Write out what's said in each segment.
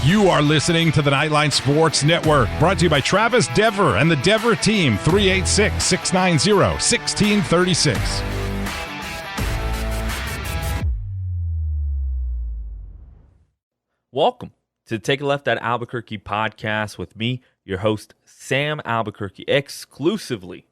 You are listening to the Knightline Sports Network, brought to you by Travis Dever and the Dever team, 386-690-1636. Welcome to the Take a Left at Albuquerque podcast with me, your host, Sam Albuquerque, exclusively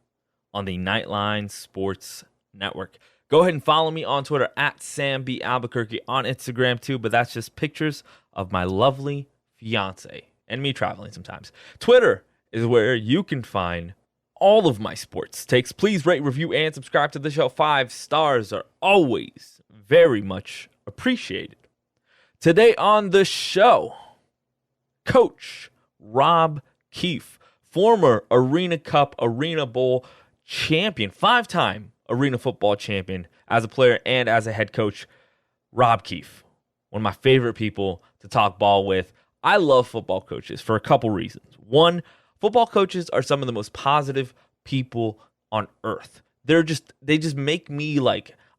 on the Knightline Sports Network. Go ahead and follow me on Twitter at SamBAlbuquerque, on Instagram too, but that's just pictures of my lovely fiance and me traveling sometimes. Twitter is where you can find all of my sports takes. Please rate, review, and subscribe to the show. 5 stars are always very much appreciated. Today on the show, Coach Rob Keefe, former Arena Cup, Arena Bowl champion, 5-time Arena Football champion as a player and as a head coach. Rob Keefe, one of my favorite people to talk ball with. I love football coaches for a couple reasons. One, football coaches are some of the most positive people on earth. They just make me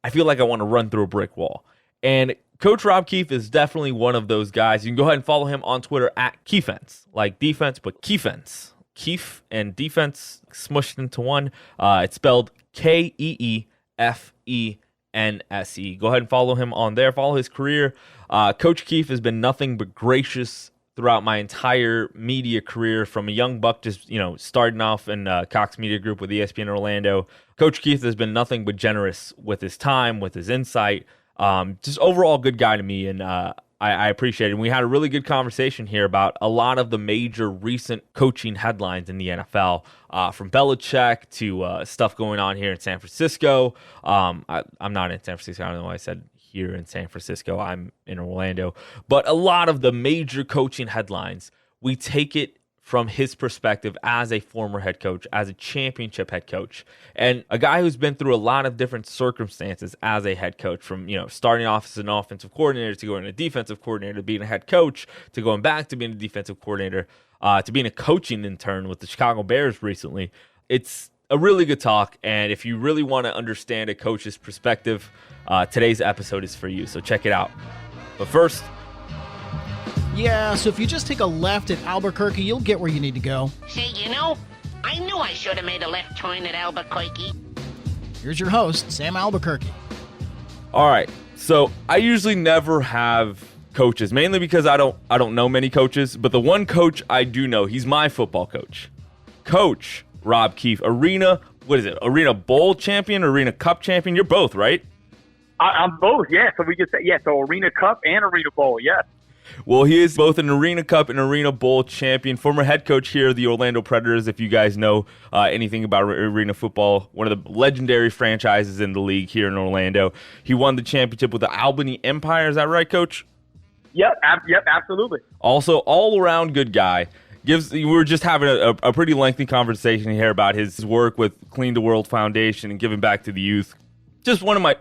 I feel like I want to run through a brick wall. And Coach Rob Keefe is definitely one of those guys. You can go ahead and follow him on Twitter at Keefence, like defense, but Keefence. Keefe and defense smushed into one. It's spelled Keefense. Go ahead and follow him on there. Follow his career. Coach Keefe has been nothing but gracious throughout my entire media career, from a young buck just starting off in Cox Media Group with ESPN Orlando. Coach Keefe has been nothing but generous with his time, with his insight. Just overall good guy to me, and I appreciate it. And we had a really good conversation here about a lot of the major recent coaching headlines in the NFL, from Belichick to stuff going on here in San Francisco. I'm not in San Francisco. I don't know why I said here in San Francisco. I'm in Orlando. But a lot of the major coaching headlines, we take it from his perspective as a former head coach, as a championship head coach, and a guy who's been through a lot of different circumstances as a head coach, from starting off as an offensive coordinator to going to a defensive coordinator to being a head coach to going back to being a defensive coordinator to being a coaching intern with the Chicago Bears recently. It's a really good talk, and if you really want to understand a coach's perspective, today's episode is for you, so check it out. But first, yeah, so if you just take a left at Albuquerque, you'll get where you need to go. Say, I knew I should have made a left turn at Albuquerque. Here's your host, Sam Albuquerque. All right, so I usually never have coaches, mainly because I don't know many coaches, but the one coach I do know, he's my football coach. Coach Rob Keefe, Arena Bowl champion, Arena Cup champion? You're both, right? I'm both, yeah. So we could say, so Arena Cup and Arena Bowl, yes. Well, he is both an Arena Cup and Arena Bowl champion, former head coach here of the Orlando Predators, if you guys know anything about arena football, one of the legendary franchises in the league here in Orlando. He won the championship with the Albany Empire. Is that right, Coach? Yep, absolutely. Also, all-around good guy. We were just having a pretty lengthy conversation here about his work with Clean the World Foundation and giving back to the youth. Just one of my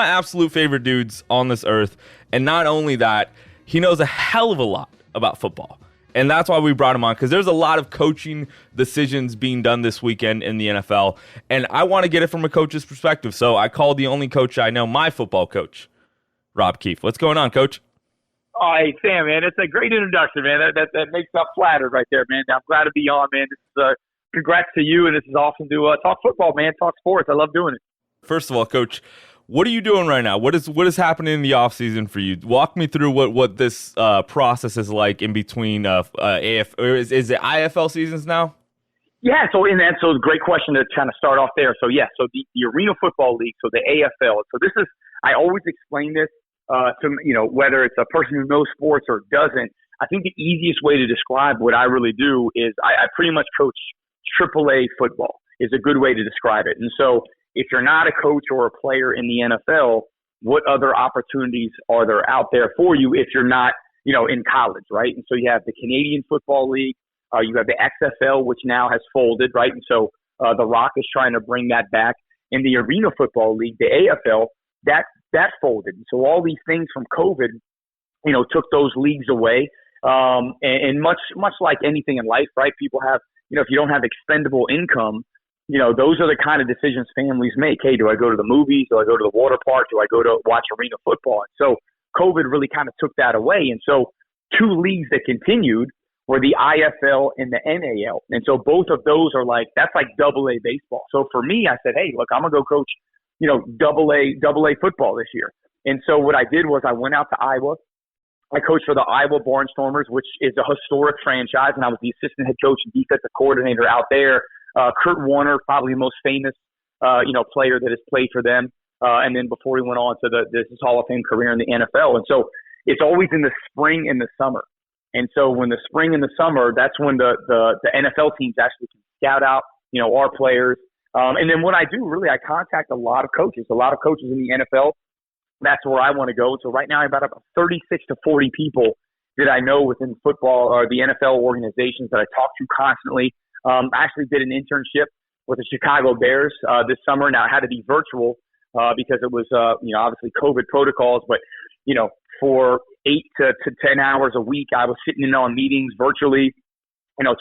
absolute favorite dudes on this earth. And not only that, he knows a hell of a lot about football. And that's why we brought him on, because there's a lot of coaching decisions being done this weekend in the NFL. And I want to get it from a coach's perspective. So I called the only coach I know, my football coach, Rob Keefe. What's going on, Coach? Oh, hey, Sam, man. It's a great introduction, man. That makes me flattered right there, man. I'm glad to be on, man. This is congrats to you, and this is awesome to talk football, man, talk sports. I love doing it. First of all, Coach, what are you doing right now? What is happening in the offseason for you? Walk me through what this process is like in between is it IFL seasons now? Yeah, so a great question to kind of start off there. So the Arena Football League, so the AFL. So this is, I always explain this to whether it's a person who knows sports or doesn't. I think the easiest way to describe what I really do is I pretty much coach AAA football is a good way to describe it. And so if you're not a coach or a player in the NFL, what other opportunities are there out there for you if you're not, in college, right? And so you have the Canadian Football League, you have the XFL, which now has folded, right? And so The Rock is trying to bring that back. In the Arena Football League, the AFL, that folded. And so all these things from COVID, took those leagues away. And much like anything in life, right? People have, if you don't have expendable income, those are the kind of decisions families make. Hey, do I go to the movies? Do I go to the water park? Do I go to watch arena football? And so COVID really kind of took that away. And so two leagues that continued were the IFL and the NAL. And so both of those are that's like double A baseball. So for me, I said, hey, look, I'm going to go coach, double A football this year. And so what I did was I went out to Iowa. I coached for the Iowa Barnstormers, which is a historic franchise, and I was the assistant head coach and defensive coordinator out there. Kurt Warner, probably the most famous, player that has played for them. And then before he went on to this Hall of Fame career in the NFL. And so it's always in the spring and the summer. And so when the spring and the summer, that's when the NFL teams actually can scout out, our players. And then what I do, really, I contact a lot of coaches in the NFL. That's where I want to go. So right now, I have about 36 to 40 people that I know within football or the NFL organizations that I talk to constantly. I actually did an internship with the Chicago Bears this summer. Now, it had to be virtual because it was, obviously COVID protocols. But, for 8 to 10 hours a week, I was sitting in on meetings virtually,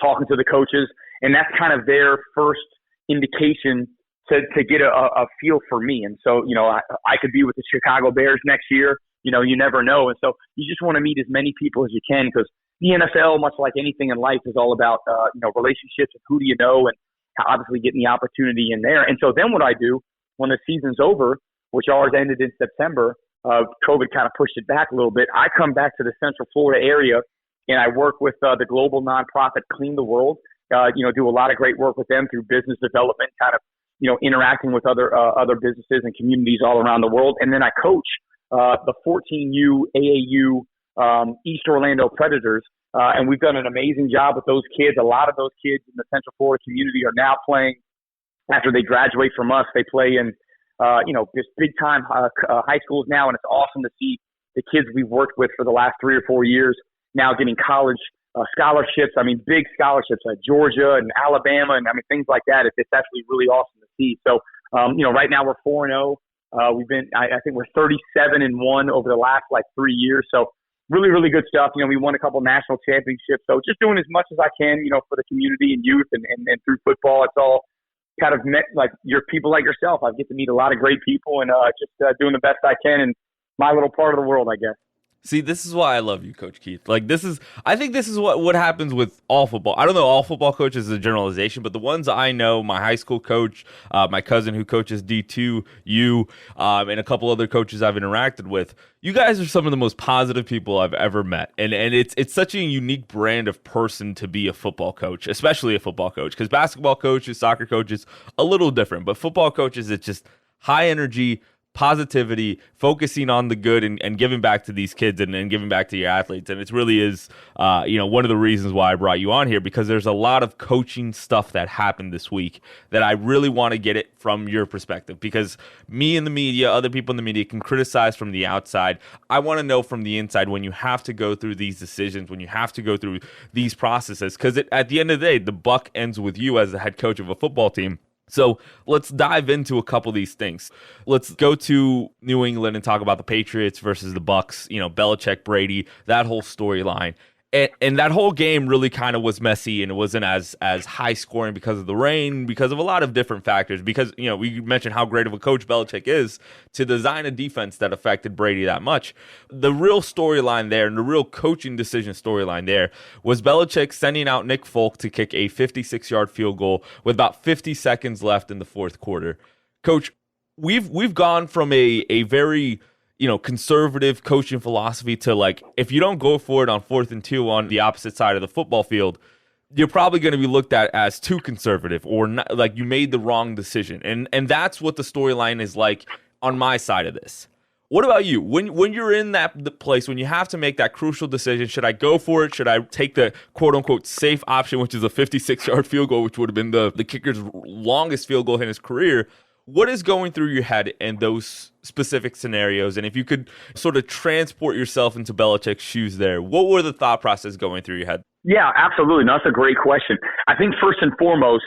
talking to the coaches. And that's kind of their first indication to get a feel for me. And so, I could be with the Chicago Bears next year. You never know. And so you just want to meet as many people as you can, because the NFL, much like anything in life, is all about, relationships and who do you know, and obviously getting the opportunity in there. And so then what I do when the season's over, which ours ended in September, COVID kind of pushed it back a little bit. I come back to the Central Florida area and I work with the global nonprofit Clean the World, do a lot of great work with them through business development, kind of, interacting with other businesses and communities all around the world. And then I coach the 14U AAU East Orlando Predators. And we've done an amazing job with those kids. A lot of those kids in the Central Florida community are now playing after they graduate from us. They play in, just big time high schools now. And it's awesome to see the kids we've worked with for the last 3 or 4 years now getting college scholarships. I mean, big scholarships at Georgia and Alabama, and things like that. It's actually really awesome to see. So, right now we're 4-0. I think we're 37-1 over the last 3 years. So really, really good stuff. We won a couple national championships. So just doing as much as I can, for the community and youth and through football. It's all kind of met your people like yourself. I get to meet a lot of great people and just doing the best I can in my little part of the world, I guess. See, this is why I love you, Coach Keefe. I think this is what happens with all football. I don't know, all football coaches is a generalization, but the ones I know, my high school coach, my cousin who coaches D2, you, and a couple other coaches I've interacted with, you guys are some of the most positive people I've ever met. And it's such a unique brand of person to be a football coach, especially a football coach, because basketball coaches, soccer coaches, a little different, but football coaches, it's just high energy, positivity, focusing on the good and giving back to these kids and giving back to your athletes. And it really is, one of the reasons why I brought you on here, because there's a lot of coaching stuff that happened this week that I really want to get it from your perspective, because me and the media, other people in the media can criticize from the outside. I want to know from the inside when you have to go through these decisions, when you have to go through these processes, because at the end of the day, the buck ends with you as the head coach of a football team. So let's dive into a couple of these things. Let's go to New England and talk about the Patriots versus the Bucks, Belichick, Brady, that whole storyline. And that whole game really kind of was messy, and it wasn't as high scoring because of the rain, because of a lot of different factors. Because, we mentioned how great of a coach Belichick is to design a defense that affected Brady that much. The real storyline there, and the real coaching decision storyline there, was Belichick sending out Nick Folk to kick a 56-yard field goal with about 50 seconds left in the fourth quarter. Coach, we've gone from a very conservative coaching philosophy to if you don't go for it on 4th and 2 on the opposite side of the football field, you're probably going to be looked at as too conservative or not, you made the wrong decision. And that's what the storyline is like on my side of this. What about you? When you're in the place, when you have to make that crucial decision, should I go for it? Should I take the quote-unquote safe option, which is a 56-yard field goal, which would have been the kicker's longest field goal in his career? What is going through your head in those specific scenarios? And if you could sort of transport yourself into Belichick's shoes there, what were the thought process going through your head? Yeah, absolutely. No, that's a great question. I think first and foremost,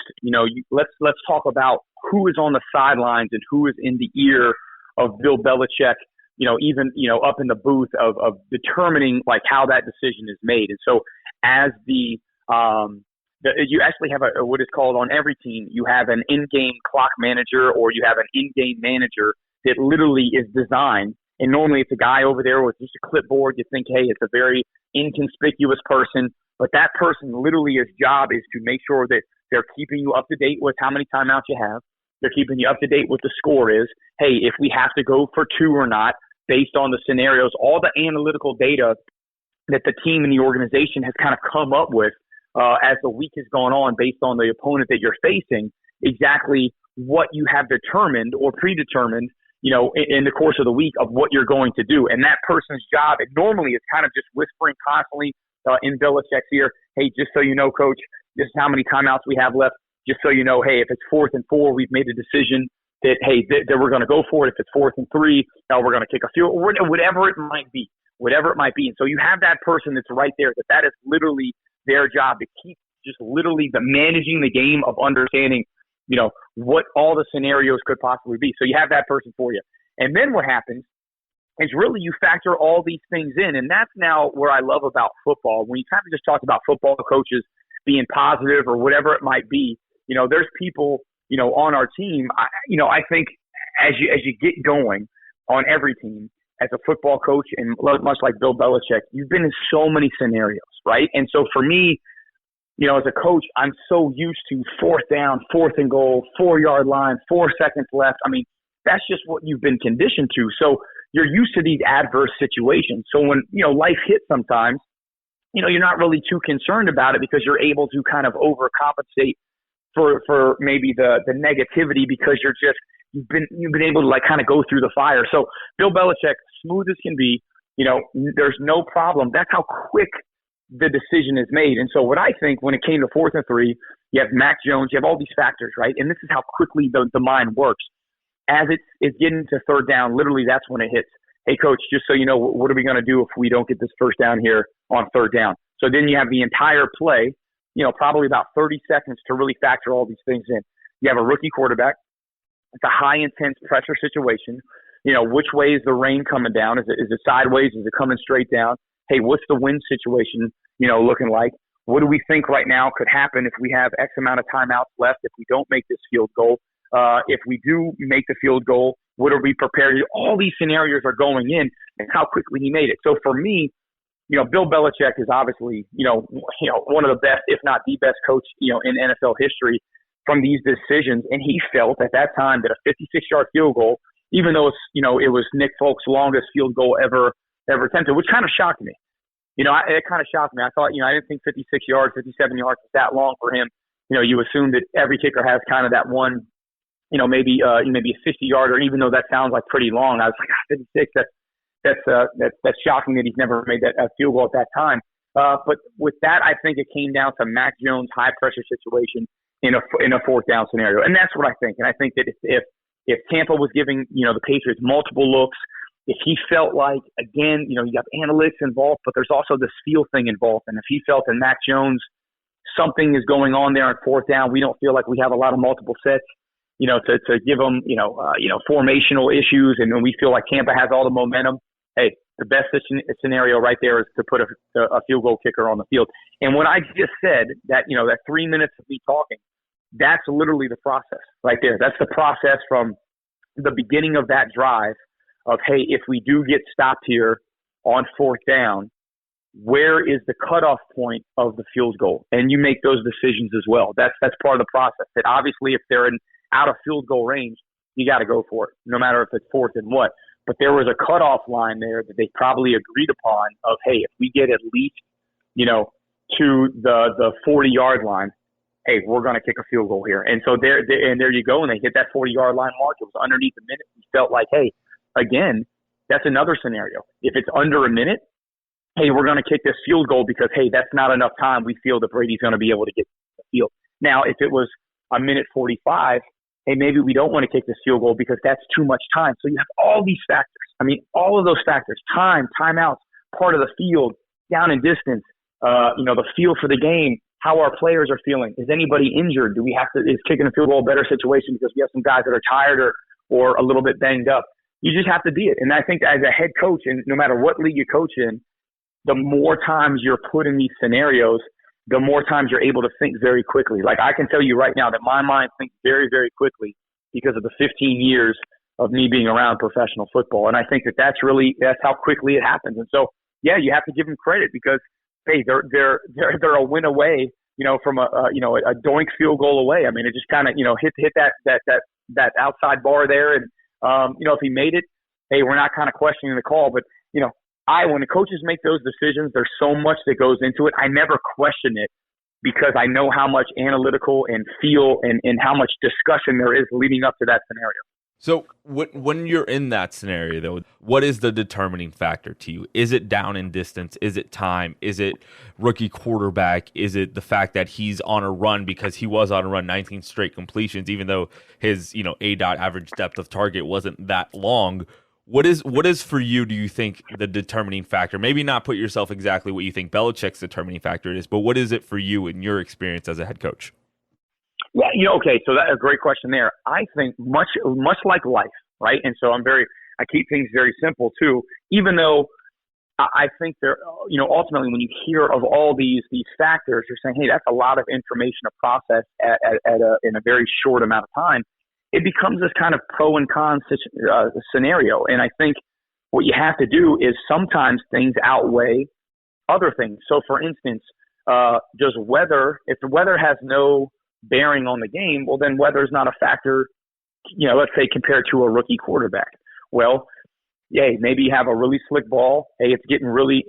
let's talk about who is on the sidelines and who is in the ear of Bill Belichick, even up in the booth of determining how that decision is made. And so as you actually have what is called on every team, you have an in-game clock manager, or you have an in-game manager that literally is designed And normally it's a guy over there with just a clipboard. You think, hey, it's a very inconspicuous person. But that person, literally, his job is to make sure that they're keeping you up to date with how many timeouts you have. They're keeping you up to date with the score is. Hey, if we have to go for 2 or not, based on the scenarios, all the analytical data that the team and the organization has kind of come up with as the week has gone on based on the opponent that you're facing, exactly what you have determined or predetermined, in the course of the week of what you're going to do. And that person's job, and normally it's kind of just whispering constantly in Belichick's ear, hey, just so you know, coach, this is how many timeouts we have left. Just so you know, hey, if it's 4th and 4, we've made a decision that, hey, that we're going to go for it. If it's 4th and 3, now we're going to kick a field, whatever it might be. And so you have that person that's right there, that is literally their job to keep just literally managing the game of understanding, what all the scenarios could possibly be. So you have that person for you. And then what happens is really you factor all these things in. And that's now where I love about football. When you kind of just talk about football coaches being positive or whatever it might be, there's people, on our team. I think as you get going on every team as a football coach, and much like Bill Belichick, you've been in so many scenarios, right? And so for me, as a coach, I'm so used to 4th down, 4th and goal, 4-yard line, 4 seconds left. I mean, that's just what you've been conditioned to. So you're used to these adverse situations. So when, life hits sometimes, you're not really too concerned about it because you're able to kind of overcompensate for maybe the negativity because you've been able to like kind of go through the fire. So Bill Belichick, smooth as can be, there's no problem. That's how quick the decision is made. And so what I think when it came to 4th and 3, you have Mac Jones, you have all these factors, right? And this is how quickly the mind works. As it's getting to 3rd down, literally that's when it hits. Hey, coach, just so you know, what are we going to do if we don't get this 1st down here on 3rd down? So then you have the entire play, probably about 30 seconds to really factor all these things in. You have a rookie quarterback. It's a high-intense pressure situation. Which way is the rain coming down? Is it sideways? Is it coming straight down? Hey, what's the wind situation, looking like? What do we think right now could happen if we have X amount of timeouts left if we don't make this field goal? If we do make the field goal, what are we prepared to do? All these scenarios are going in and how quickly he made it. So for me, Bill Belichick is obviously, one of the best, if not the best coach, in NFL history from these decisions. And he felt at that time that a 56-yard field goal, even though it was Nick Folk's longest field goal ever attempted, which kind of shocked me. It kind of shocked me. I thought, I didn't think 56 yards, 57 yards was that long for him. You assume that every kicker has kind of that one, maybe a 50-yarder, even though that sounds like pretty long. I was like, 56, that's shocking that he's never made that field goal at that time. But with that, I think it came down to Mac Jones' high pressure situation in a 4th down scenario. And that's what I think. And I think that if Tampa was giving, the Patriots multiple looks, if he felt like, again, you have analytics involved, but there's also this feel thing involved. And if he felt in Mac Jones, something is going on there on 4th down, we don't feel like we have a lot of multiple sets, to give them, formational issues. And when we feel like Tampa has all the momentum, hey, the best scenario right there is to put a field goal kicker on the field. And when I just said that, that 3 minutes of me talking, that's literally the process right there. That's the process from the beginning of that drive of, hey, if we do get stopped here on 4th down, where is the cutoff point of the field goal? And you make those decisions as well. That's part of the process. That obviously if they're out of field goal range, you got to go for it, no matter if it's 4th and what. But there was a cutoff line there that they probably agreed upon of, hey, if we get at least, to the 40-yard line, hey, we're going to kick a field goal here. And so there you go. And they hit that 40-yard line mark. It was underneath a minute. We felt like, hey, again, that's another scenario. If it's under a minute, hey, we're going to kick this field goal because, hey, that's not enough time. We feel that Brady's going to be able to get the field. Now, if it was a minute 45, hey, maybe we don't want to kick this field goal because that's too much time. So you have all these factors. I mean, all of those factors, time, timeouts, part of the field, down and distance, the feel for the game, how our players are feeling. Is anybody injured? Is kicking a field goal a better situation because we have some guys that are tired or a little bit banged up? You just have to be it. And I think as a head coach, and no matter what league you coach in, the more times you're put in these scenarios, the more times you're able to think very quickly. Like I can tell you right now that my mind thinks very, very quickly because of the 15 years of me being around professional football. And I think that's how quickly it happens. And so, yeah, you have to give them credit because, hey, they're a win away, from a doink field goal away. I mean, it just kind of, hit that outside bar there. And, if he made it, hey, we're not kind of questioning the call. But, when the coaches make those decisions, there's so much that goes into it. I never question it because I know how much analytical and feel and how much discussion there is leading up to that scenario. So when you're in that scenario, though, what is the determining factor to you? Is it down in distance? Is it time? Is it rookie quarterback? Is it the fact that he's on a run because he was on a run, 19 straight completions, even though his A-dot average depth of target wasn't that long? What is for you, do you think, the determining factor? Maybe not put yourself exactly what you think Belichick's determining factor is, but what is it for you in your experience as a head coach? Yeah, okay, so that's a great question there. I think much like life, right? And so I keep things very simple too, even though I think there, ultimately when you hear of all these factors, you're saying, hey, that's a lot of information to process in a very short amount of time. It becomes this kind of pro and con scenario. And I think what you have to do is sometimes things outweigh other things. So for instance, if the weather has no bearing on the game, well, then weather is not a factor, let's say compared to a rookie quarterback. Well, yeah, maybe you have a really slick ball. Hey, it's getting really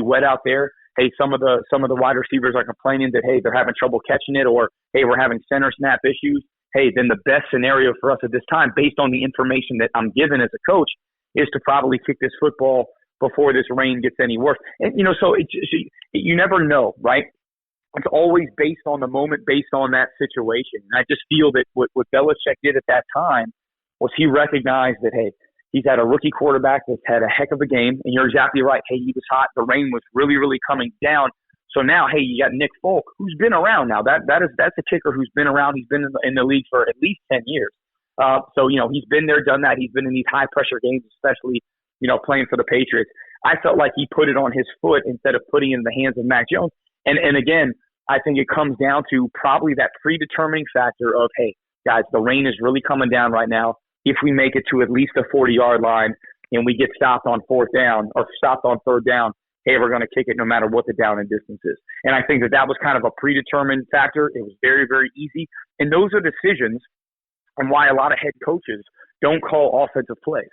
wet out there. Hey, some of the wide receivers are complaining that, hey, they're having trouble catching it, or, hey, we're having center snap issues. Hey, then the best scenario for us at this time, based on the information that I'm given as a coach, is to probably kick this football before this rain gets any worse. And, so you never know, right? It's always based on the moment, based on that situation. And I just feel that what Belichick did at that time was he recognized that, hey, he's had a rookie quarterback that's had a heck of a game. And you're exactly right. Hey, he was hot. The rain was really, really coming down. So now, hey, you got Nick Folk, who's been around now. That's a kicker who's been around. He's been in the league for at least 10 years. So he's been there, done that. He's been in these high-pressure games, especially, playing for the Patriots. I felt like he put it on his foot instead of putting it in the hands of Mac Jones. And again, I think it comes down to probably that predetermining factor of, hey, guys, the rain is really coming down right now. If we make it to at least the 40-yard line and we get stopped on fourth down or stopped on third down, hey, we're going to kick it no matter what the down and distance is. And I think that was kind of a predetermined factor. It was very, very easy. And those are decisions and why a lot of head coaches don't call offensive plays,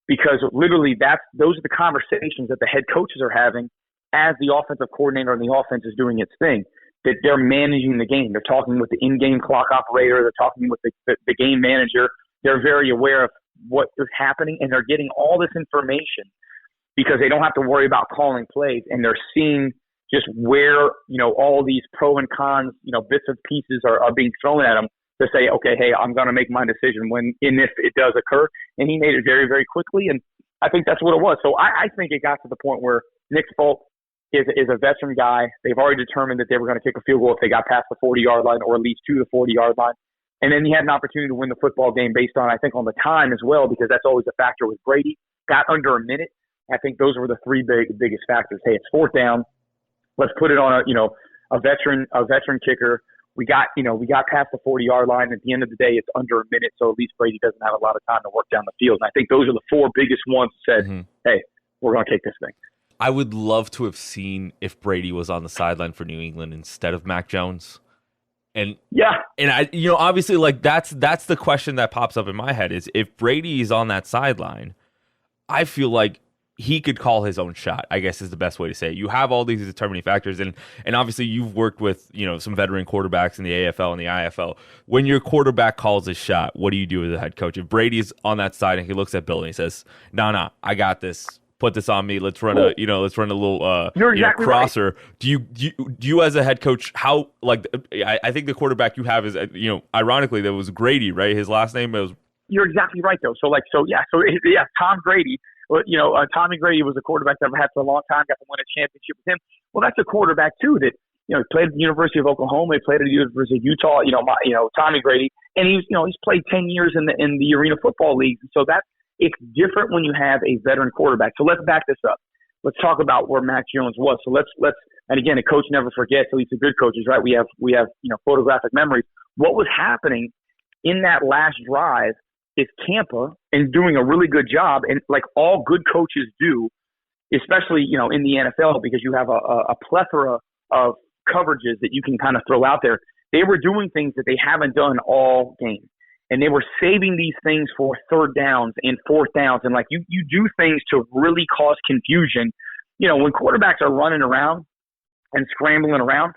because literally those are the conversations that the head coaches are having as the offensive coordinator and the offense is doing its thing, that they're managing the game. They're talking with the in-game clock operator. They're talking with the game manager. They're very aware of what is happening, and they're getting all this information because they don't have to worry about calling plays, and they're seeing just where, all these pro and cons, bits and pieces are being thrown at them to say, okay, hey, I'm going to make my decision when and if it does occur. And he made it very, very quickly, and I think that's what it was. So I think it got to the point where Nick Folk is a veteran guy. They've already determined that they were going to kick a field goal if they got past the 40-yard line or at least to the 40-yard line. And then he had an opportunity to win the football game based on, I think, on the time as well, because that's always a factor with Brady. Got under a minute. I think those were the three biggest factors. Hey, it's fourth down. Let's put it on a veteran kicker. We got past the 40-yard line. At the end of the day, it's under a minute, so at least Brady doesn't have a lot of time to work down the field. And I think those are the four biggest ones that said, hey, we're going to kick this thing. I would love to have seen if Brady was on the sideline for New England instead of Mac Jones. And I, obviously, like that's the question that pops up in my head is if Brady is on that sideline, I feel like he could call his own shot, I guess is the best way to say it. You have all these determining factors, and obviously you've worked with, some veteran quarterbacks in the AFL and the IFL. When your quarterback calls his shot, what do you do as a head coach? If Brady's on that side and he looks at Bill and he says, "No, I got this. Put this on me. Let's run a little crosser." Right. Do you as a head coach, how, like, I think the quarterback you have is, ironically, that was Grady, right? His last name was. You're exactly right, though. So Tom Grady. Tommy Grady was a quarterback that I've had for a long time. Got to win a championship with him. Well, that's a quarterback too that he played at the University of Oklahoma. He played at the University of Utah. Tommy Grady, and he's played 10 years in the Arena Football League. So it's different when you have a veteran quarterback. So let's back this up. Let's talk about where Mac Jones was. So let's and again, a coach never forgets. At least the good coaches, right? We have photographic memories. What was happening in that last drive is Tampa and doing a really good job, and like all good coaches do, especially, you know, in the NFL, because you have a plethora of coverages that you can kind of throw out there. They were doing things that they haven't done all game. And they were saving these things for third downs and fourth downs. And like you do things to really cause confusion. You know, when quarterbacks are running around and scrambling around,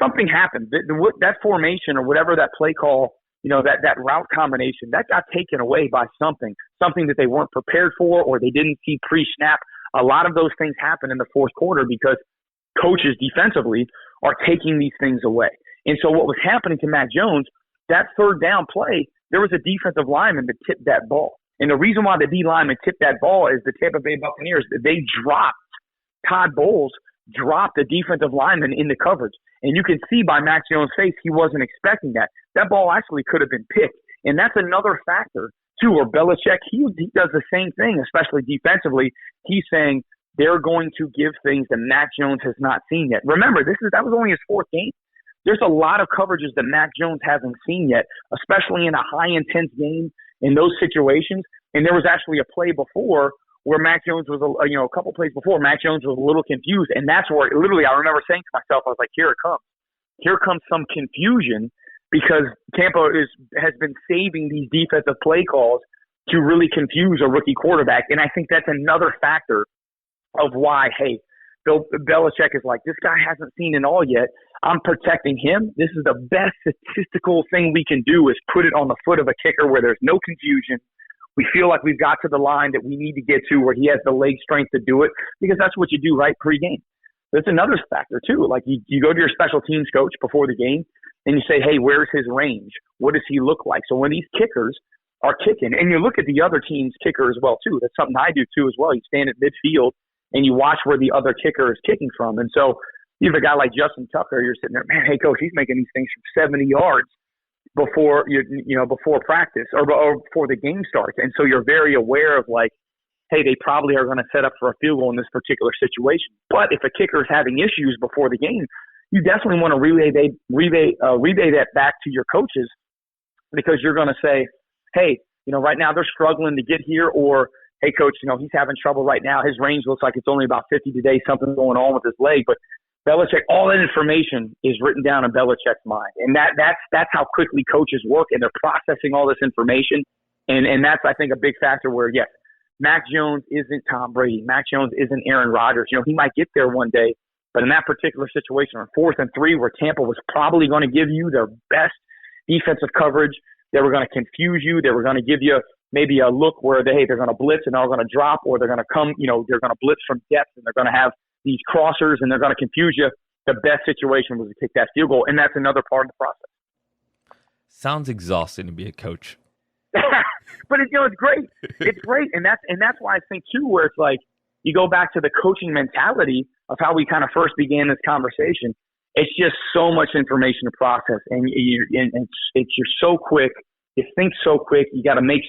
something happened. That formation or whatever that play call, you know, that route combination, that got taken away by something that they weren't prepared for or they didn't see pre-snap. A lot of those things happen in the fourth quarter because coaches defensively are taking these things away. And so what was happening to Mac Jones, that third down play, there was a defensive lineman that tipped that ball. And the reason why the D lineman tipped that ball is the Tampa Bay Buccaneers, they dropped, Todd Bowles dropped the defensive lineman in the coverage. And you can see by Mac Jones' face, he wasn't expecting that. That ball actually could have been picked. And that's another factor, too, where Belichick, he does the same thing, especially defensively. He's saying they're going to give things that Mac Jones has not seen yet. Remember, that was only his fourth game. There's a lot of coverages that Mac Jones hasn't seen yet, especially in a high-intense game in those situations. And there was actually a play before where Mac Jones was, a couple plays before, Mac Jones was a little confused. And that's where, literally, I remember saying to myself, I was like, here it comes. Here comes some confusion because Tampa has been saving these defensive play calls to really confuse a rookie quarterback. And I think that's another factor of why, hey, Belichick is like, this guy hasn't seen it all yet. I'm protecting him. This is the best statistical thing we can do is put it on the foot of a kicker where there's no confusion. We feel like we've got to the line that we need to get to where he has the leg strength to do it because that's what you do right pre-game. That's another factor too. Like you go to your special teams coach before the game and you say, hey, where's his range? What does he look like? So when these kickers are kicking, and you look at the other team's kicker as well too. That's something I do too as well. You stand at midfield and you watch where the other kicker is kicking from. And so you have a guy like Justin Tucker, you're sitting there, man, hey, coach, he's making these things from 70 yards before before practice or before the game starts. And so you're very aware of like, hey, they probably are going to set up for a field goal in this particular situation. But if a kicker is having issues before the game, you definitely want to relay that back to your coaches because you're going to say, hey, right now they're struggling to get here, or hey, coach, he's having trouble right now. His range looks like it's only about 50 today. Something's going on with his leg. But Belichick, all that information is written down in Belichick's mind. And that's how quickly coaches work, and they're processing all this information. And that's, I think, a big factor where, yes, Mac Jones isn't Tom Brady. Mac Jones isn't Aaron Rodgers. He might get there one day. But in that particular situation, on 4th and 3, where Tampa was probably going to give you their best defensive coverage, they were going to confuse you. They were going to give you maybe a look where they're going to blitz and they're going to drop, or they're going to come, they're going to blitz from depth and they're going to have these crossers and they're going to confuse you. The best situation was to kick that field goal, and that's another part of the process. Sounds exhausting to be a coach. But it's great. It's great, and that's why I think too, where it's like you go back to the coaching mentality of how we kind of first began this conversation. It's just so much information to process, and you're so quick. You think so quick. You got to make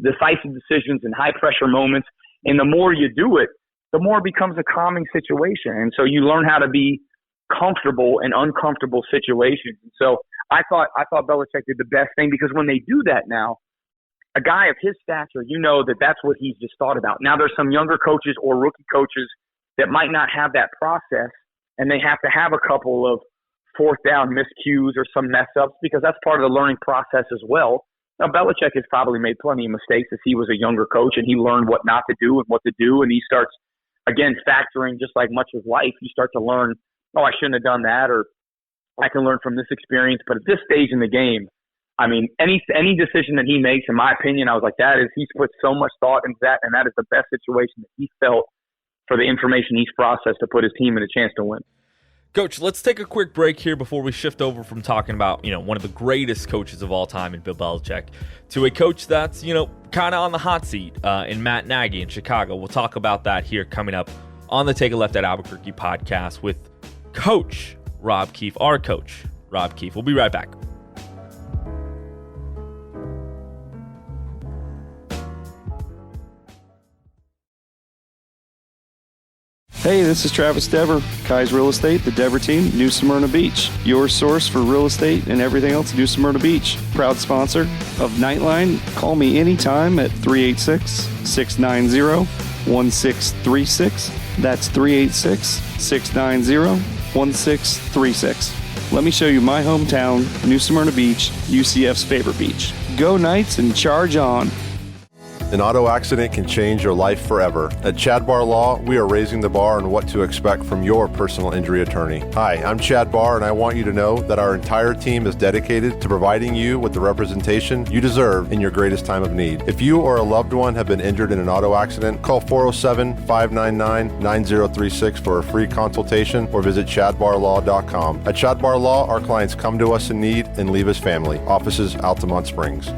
decisive decisions in high pressure moments, and the more you do it, the more it becomes a calming situation. And so you learn how to be comfortable in uncomfortable situations. And so I thought Belichick did the best thing, because when they do that now, a guy of his stature, that's what he's just thought about. Now there's some younger coaches or rookie coaches that might not have that process, and they have to have a couple of 4th down miscues or some mess ups, because that's part of the learning process as well. Now, Belichick has probably made plenty of mistakes as he was a younger coach, and he learned what not to do and what to do, and he starts, again, factoring just like much of life. You start to learn, I shouldn't have done that, or I can learn from this experience. But at this stage in the game, I mean, any decision that he makes, in my opinion, I was like, he's put so much thought into that, and that is the best situation that he felt for the information he's processed to put his team in a chance to win. Coach, let's take a quick break here before we shift over from talking about, one of the greatest coaches of all time in Bill Belichick to a coach that's, kind of on the hot seat in Matt Nagy in Chicago. We'll talk about that here coming up on the Take a Left at Albuquerque podcast with Coach Rob Keefe, our coach, Rob Keefe. We'll be right back. Hey, this is Travis Dever, Kai's Real Estate, the Dever team, New Smyrna Beach. Your source for real estate and everything else, New Smyrna Beach. Proud sponsor of Knightline. Call me anytime at 386-690-1636. That's 386-690-1636. Let me show you my hometown, New Smyrna Beach, UCF's favorite beach. Go Knights and charge on. An auto accident can change your life forever. At Chad Barr Law, we are raising the bar on what to expect from your personal injury attorney. Hi, I'm Chad Barr, and I want you to know that our entire team is dedicated to providing you with the representation you deserve in your greatest time of need. If you or a loved one have been injured in an auto accident, call 407-599-9036 for a free consultation or visit chadbarlaw.com. At Chad Barr Law, our clients come to us in need and leave as family. Offices, Altamont Springs.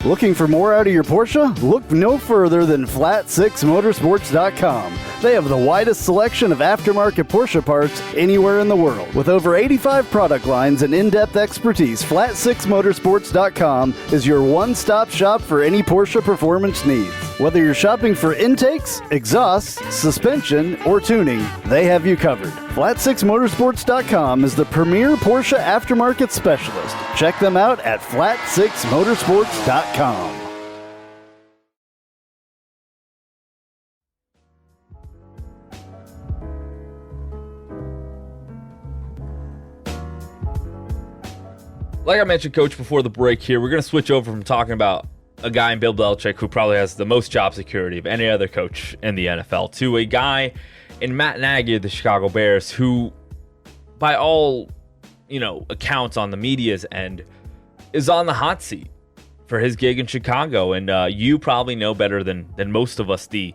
Looking for more out of your Porsche? Look no further than Flat6Motorsports.com. They have the widest selection of aftermarket Porsche parts anywhere in the world. With over 85 product lines and in-depth expertise, Flat6Motorsports.com is your one-stop shop for any Porsche performance needs. Whether you're shopping for intakes, exhausts, suspension, or tuning, they have you covered. Flat6Motorsports.com is the premier Porsche aftermarket specialist. Check them out at Flat6Motorsports.com. Like I mentioned, Coach, before the break here, we're going to switch over from talking about a guy in Bill Belichick who probably has the most job security of any other coach in the NFL to a guy in Matt Nagy of the Chicago Bears who, by all accounts on the media's end, is on the hot seat for his gig in Chicago. And you probably know better than most of us the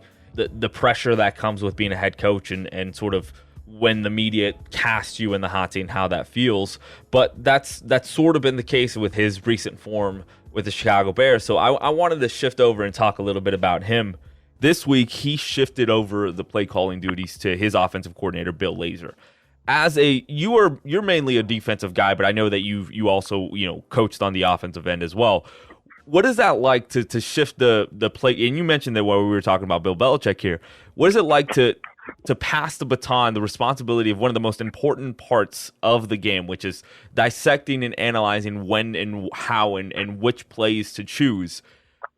pressure that comes with being a head coach and sort of when the media casts you in the hot seat and how that feels. But that's sort of been the case with his recent form with the Chicago Bears. So I wanted to shift over and talk a little bit about him. This week, he shifted over the play calling duties to his offensive coordinator, Bill Lazor. You're mainly a defensive guy, but I know that you also coached on the offensive end as well. What is that like to shift the play? And you mentioned that while we were talking about Bill Belichick here. What is it like to pass the baton, the responsibility of one of the most important parts of the game, which is dissecting and analyzing when and how and which plays to choose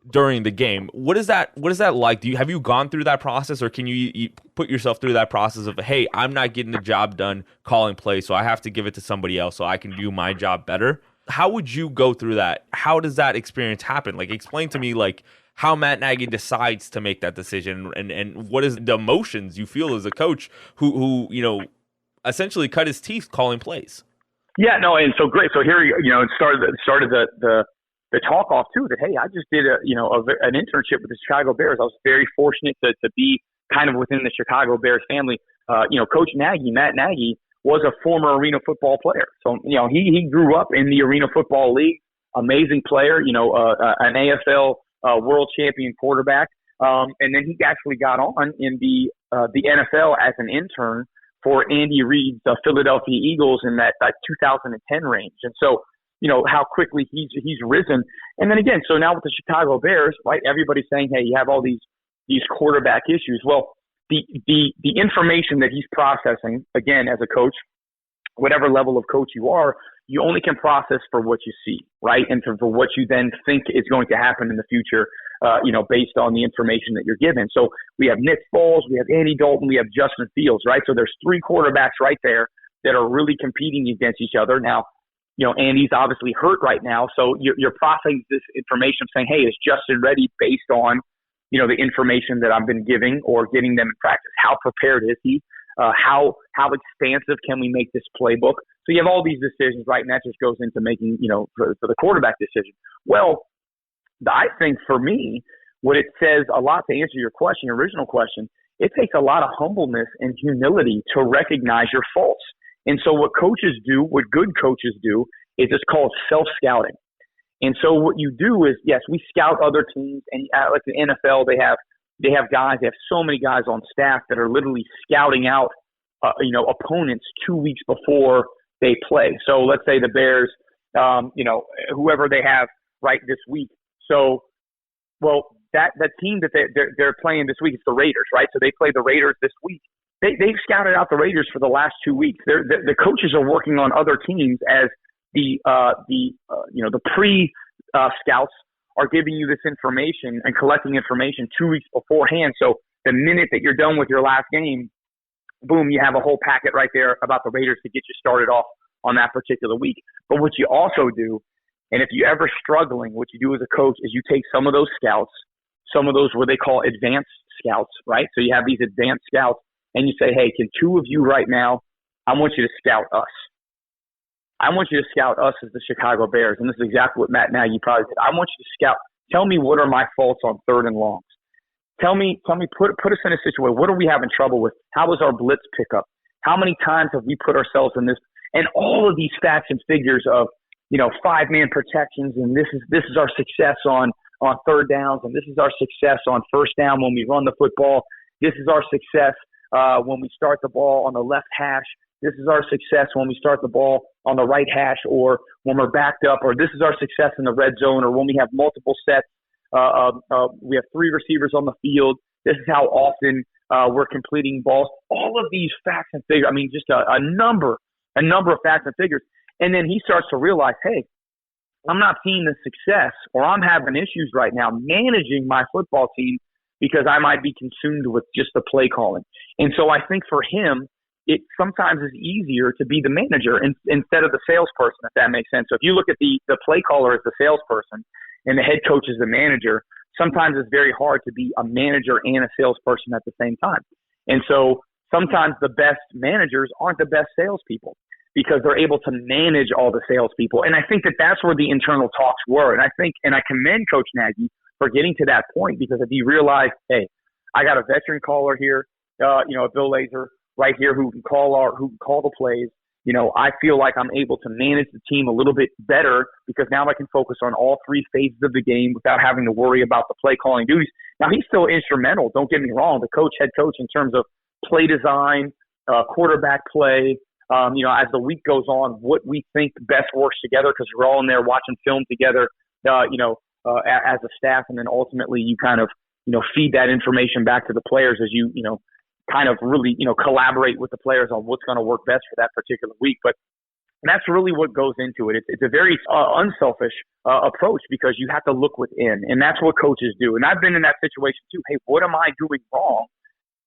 during the game? What is that like? Have you gone through that process, or can you put yourself through that process of, hey, I'm not getting the job done calling plays, so I have to give it to somebody else so I can do my job better? How would you go through that? How does that experience happen? Like, explain to me, like, how Matt Nagy decides to make that decision and what is the emotions you feel as a coach who essentially cut his teeth calling plays. Yeah, no, and so great. So here, it started the talk off too that, hey, I just did an internship with the Chicago Bears. I was very fortunate to be kind of within the Chicago Bears family. Coach Nagy, Matt Nagy, was a former Arena Football player. So, he grew up in the Arena Football League, amazing player, an AFL world champion quarterback. And then he actually got on in the NFL as an intern for Andy Reid's Philadelphia Eagles in that 2010 range. And so, how quickly he's risen. And then again, so now with the Chicago Bears, right, everybody's saying, hey, you have all these quarterback issues. Well, the information that he's processing, again, as a coach, whatever level of coach you are, you only can process for what you see, right? And for what you then think is going to happen in the future, based on the information that you're given. So we have Nick Foles, we have Andy Dalton, we have Justin Fields, right? So there's three quarterbacks right there that are really competing against each other. Now, Andy's obviously hurt right now. So you're processing this information saying, hey, is Justin ready based on, the information that I've been giving or getting them in practice? How prepared is he? How expansive can we make this playbook? So you have all these decisions, right? And that just goes into making, for the quarterback decision. Well, I think for me, what it says a lot to answer your question, your original question, it takes a lot of humbleness and humility to recognize your faults. And so what coaches do, what good coaches do, is it's called self-scouting. And so what you do is, yes, we scout other teams, and like the NFL, they have guys, they have so many guys on staff that are literally scouting out, opponents 2 weeks before they play. So let's say the Bears, whoever they have right this week. So, well, that team that they're playing this week, it's the Raiders, right? So they play the Raiders this week. They've scouted out the Raiders for the last 2 weeks. The coaches are working on other teams as the pre scouts are giving you this information and collecting information 2 weeks beforehand. So the minute that you're done with your last game, boom, you have a whole packet right there about the Raiders to get you started off on that particular week. But what you also do, and if you're ever struggling, what you do as a coach is you take some of those scouts, some of those what they call advanced scouts, right? So you have these advanced scouts, and you say, hey, can two of you right now, I want you to scout us. I want you to scout us as the Chicago Bears. And this is exactly what Matt Nagy probably did. I want you to scout. Tell me what are my faults on third and longs. Tell me, put us in a situation. What are we having trouble with? How was our blitz pickup? How many times have we put ourselves in this? And all of these facts and figures of, 5-man protections, and this is our success on third downs, and this is our success on first down when we run the football. This is our success when we start the ball on the left hash. This is our success when we start the ball on the right hash, or when we're backed up, or this is our success in the red zone, or when we have multiple sets. We have 3 receivers on the field. This is how often we're completing balls. All of these facts and figures. I mean, just a number of facts and figures. And then he starts to realize, hey, I'm not seeing the success, or I'm having issues right now managing my football team because I might be consumed with just the play calling. And so I think for him, it sometimes is easier to be the manager instead of the salesperson, if that makes sense. So if you look at the play caller as the salesperson and the head coach as the manager, sometimes it's very hard to be a manager and a salesperson at the same time. And so sometimes the best managers aren't the best salespeople because they're able to manage all the salespeople. And I think that that's where the internal talks were. And I commend Coach Nagy for getting to that point, because if he realized, hey, I got a veteran caller here, Bill Lazor right here who can call the plays. I feel like I'm able to manage the team a little bit better because now I can focus on all 3 phases of the game without having to worry about the play calling duties. Now, he's still instrumental. Don't get me wrong. The head coach in terms of play design, quarterback play, as the week goes on, what we think best works together, because we're all in there watching film together, as a staff. And then ultimately you kind of, feed that information back to the players as you kind of really, collaborate with the players on what's going to work best for that particular week. But that's really what goes into it. It's a very unselfish approach, because you have to look within, and that's what coaches do. And I've been in that situation too. Hey, what am I doing wrong?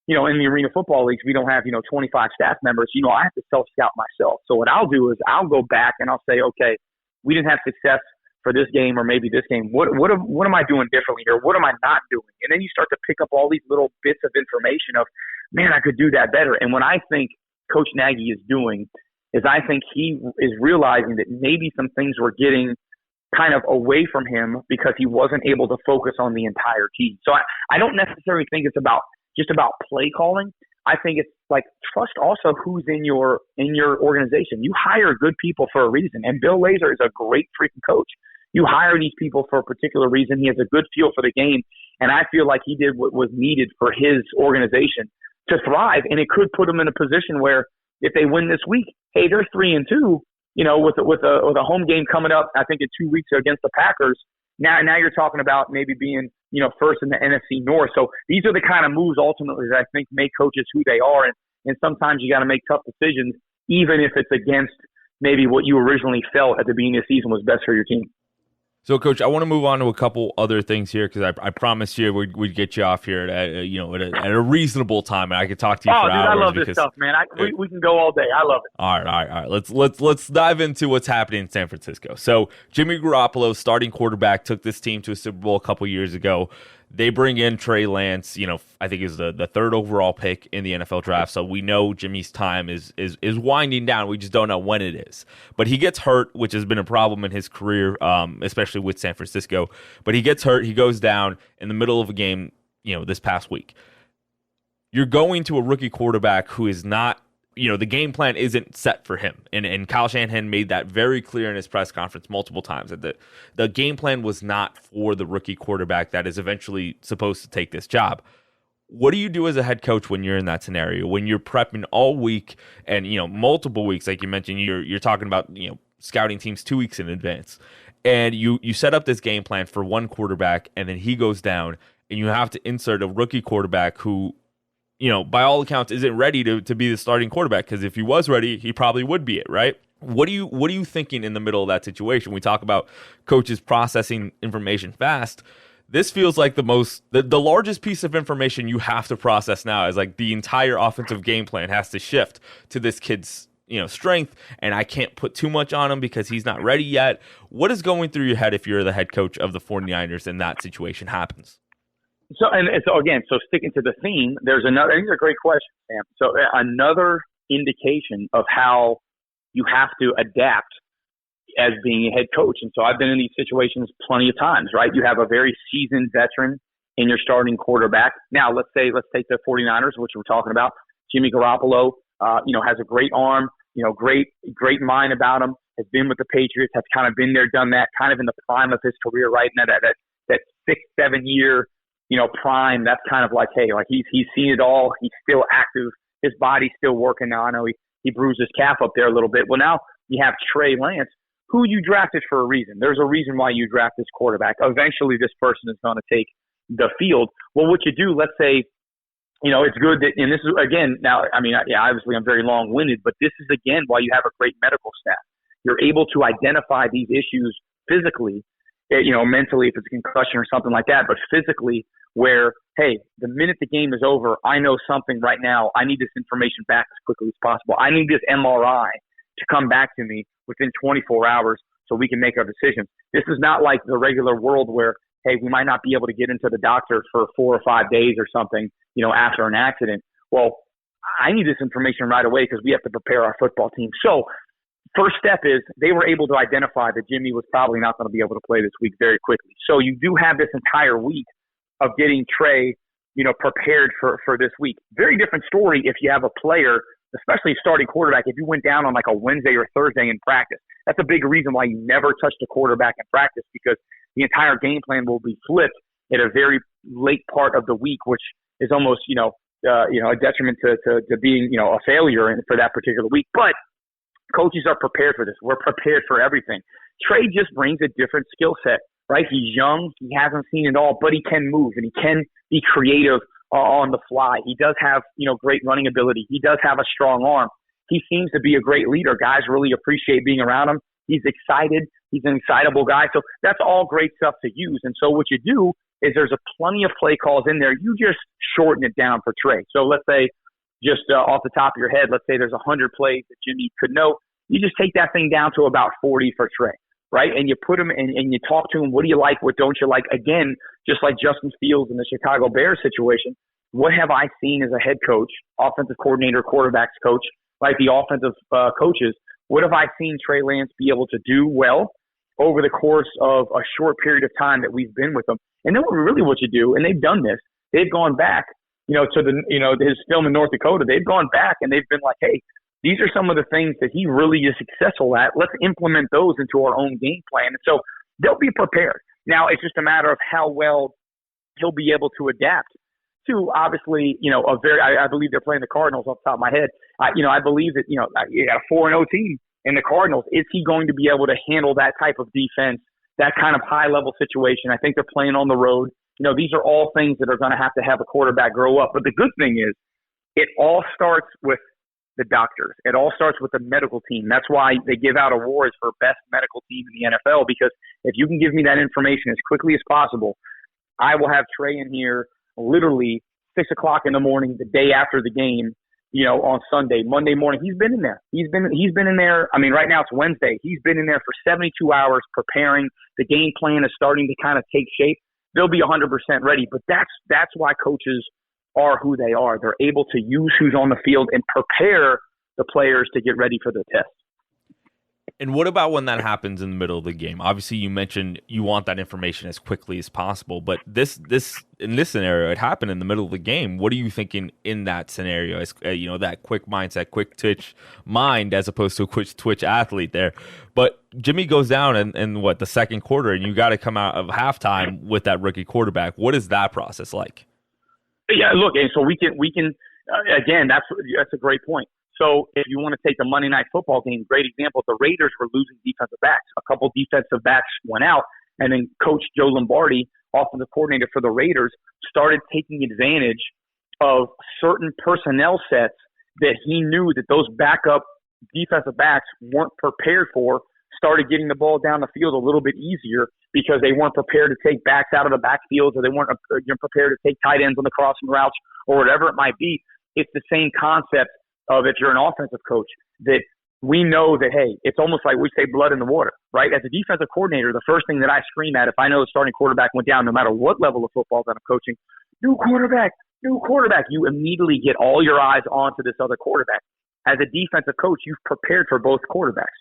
In the Arena Football Leagues, we don't have, 25 staff members. I have to self-scout myself. So what I'll do is I'll go back and I'll say, okay, we didn't have success for this game or maybe this game. What am I doing differently here? What am I not doing? And then you start to pick up all these little bits of information of, man, I could do that better. And what I think Coach Nagy is doing is I think he is realizing that maybe some things were getting kind of away from him because he wasn't able to focus on the entire team. So I don't necessarily think it's just about play calling. I think it's like trust also who's in your organization. You hire good people for a reason. And Bill Lazor is a great freaking coach. You hire these people for a particular reason. He has a good feel for the game. And I feel like he did what was needed for his organization to thrive. And it could put them in a position where if they win this week, hey, they're 3-2, with a home game coming up, I think in 2 weeks against the Packers. Now you're talking about maybe being, first in the NFC North. So these are the kind of moves ultimately that I think make coaches who they are. And sometimes you got to make tough decisions, even if it's against maybe what you originally felt at the beginning of the season was best for your team. So, Coach, I want to move on to a couple other things here, because I promised you we'd get you off here at a reasonable time, and I could talk to you for hours. I love this stuff, man. We can go all day. I love it. All right. Let's dive into what's happening in San Francisco. So, Jimmy Garoppolo, starting quarterback, took this team to a Super Bowl a couple years ago. They bring in Trey Lance, I think is the 3rd overall pick in the NFL draft. So we know Jimmy's time is winding down. We just don't know when it is. But he gets hurt, which has been a problem in his career, especially with San Francisco. But he gets hurt. He goes down in the middle of a game, this past week. You're going to a rookie quarterback who is not, the game plan isn't set for him. And Kyle Shanahan made that very clear in his press conference multiple times, that the game plan was not for the rookie quarterback that is eventually supposed to take this job. What do you do as a head coach when you're in that scenario, when you're prepping all week and, multiple weeks, like you mentioned, you're talking about, scouting teams 2 weeks in advance, and you set up this game plan for one quarterback and then he goes down and you have to insert a rookie quarterback who, by all accounts, isn't ready to be the starting quarterback, because if he was ready, he probably would be it, right? What are you thinking in the middle of that situation? We talk about coaches processing information fast. This feels like the largest piece of information you have to process now is like the entire offensive game plan has to shift to this kid's strength, and I can't put too much on him because he's not ready yet. What is going through your head if you're the head coach of the 49ers and that situation happens? So sticking to the theme, there's another. I think it's a great question, Sam. So another indication of how you have to adapt as being a head coach. And so I've been in these situations plenty of times, right? You have a very seasoned veteran in your starting quarterback. Now, let's take the 49ers, which we're talking about. Jimmy Garoppolo, has a great arm, great mind about him, has been with the Patriots, has kind of been there, done that, kind of in the prime of his career, right? And that 6-7 year, prime, that's kind of like, hey, like he's seen it all. He's still active. His body's still working now. I know he bruised his calf up there a little bit. Well, now you have Trey Lance, who you drafted for a reason. There's a reason why you draft this quarterback. Eventually, this person is going to take the field. Well, what you do, let's say, it's good that, and this is, again, now, obviously I'm very long-winded, but this is, again, why you have a great medical staff. You're able to identify these issues physically, mentally, if it's a concussion or something like that, but physically where, hey, the minute the game is over, I know something right now. I need this information back as quickly as possible. I need this MRI to come back to me within 24 hours so we can make our decisions. This is not like the regular world where, hey, we might not be able to get into the doctor for 4 or 5 days or something, after an accident. Well, I need this information right away because we have to prepare our football team. So first step is they were able to identify that Jimmy was probably not going to be able to play this week very quickly. So you do have this entire week of getting Trey, prepared for this week. Very different story if you have a player, especially a starting quarterback, if you went down on like a Wednesday or Thursday in practice. That's a big reason why you never touch the quarterback in practice, because the entire game plan will be flipped at a very late part of the week, which is almost, a detriment to being, a failure for that particular week. But coaches are prepared for this. We're prepared for everything. Trey just brings a different skill set, right? He's young. He hasn't seen it all, but he can move and he can be creative on the fly. He does have, great running ability. He does have a strong arm. He seems to be a great leader. Guys really appreciate being around him. He's excited. He's an excitable guy. So that's all great stuff to use. And so what you do is there's a plenty of play calls in there. You just shorten it down for Trey. So let's say just off the top of your head, let's say there's 100 plays that Jimmy could know. You just take that thing down to about 40 for Trey, right? And you put him and you talk to him. What do you like? What don't you like? Again, just like Justin Fields in the Chicago Bears situation, what have I seen as a head coach, offensive coordinator, quarterbacks coach, like the offensive coaches? What have I seen Trey Lance be able to do well over the course of a short period of time that we've been with him? And then really what you do, and they've done this, they've gone back, to his film in North Dakota. They've gone back and they've been like, hey, these are some of the things that he really is successful at. Let's implement those into our own game plan. And so they'll be prepared. Now, it's just a matter of how well he'll be able to adapt to, obviously, I believe they're playing the Cardinals off the top of my head. I believe that, you got a 4-0 team in the Cardinals. Is he going to be able to handle that type of defense, that kind of high-level situation? I think they're playing on the road. These are all things that are going to have a quarterback grow up. But the good thing is it all starts with the doctors. It all starts with the medical team. That's why they give out awards for best medical team in the NFL, because if you can give me that information as quickly as possible, I will have Trey in here literally 6 o'clock in the morning, the day after the game, on Sunday, Monday morning. He's been in there. He's been in there. I mean, right now it's Wednesday. He's been in there for 72 hours preparing. The game plan is starting to kind of take shape. They'll be 100% ready, but that's why coaches are who they are. They're able to use who's on the field and prepare the players to get ready for the test. And what about when that happens in the middle of the game? Obviously, you mentioned you want that information as quickly as possible, but this in this scenario, it happened in the middle of the game. What are you thinking in that scenario? As that quick mindset, quick twitch mind, as opposed to a quick twitch athlete there. But Jimmy goes down in the second quarter, and you got to come out of halftime with that rookie quarterback. What is that process like? Yeah, look, and so we can again. That's a great point. So if you want to take the Monday Night Football game, great example, the Raiders were losing defensive backs. A couple defensive backs went out. And then Coach Joe Lombardi, offensive coordinator for the Raiders, started taking advantage of certain personnel sets that he knew that those backup defensive backs weren't prepared for, started getting the ball down the field a little bit easier because they weren't prepared to take backs out of the backfield, or they weren't prepared to take tight ends on the crossing routes, or whatever it might be. It's the same concept of, if you're an offensive coach, that we know that, hey, it's almost like we say blood in the water, right? As a defensive coordinator, the first thing that I scream at if I know the starting quarterback went down, no matter what level of football that I'm coaching, new quarterback. You immediately get all your eyes onto this other quarterback. As a defensive coach, you've prepared for both quarterbacks.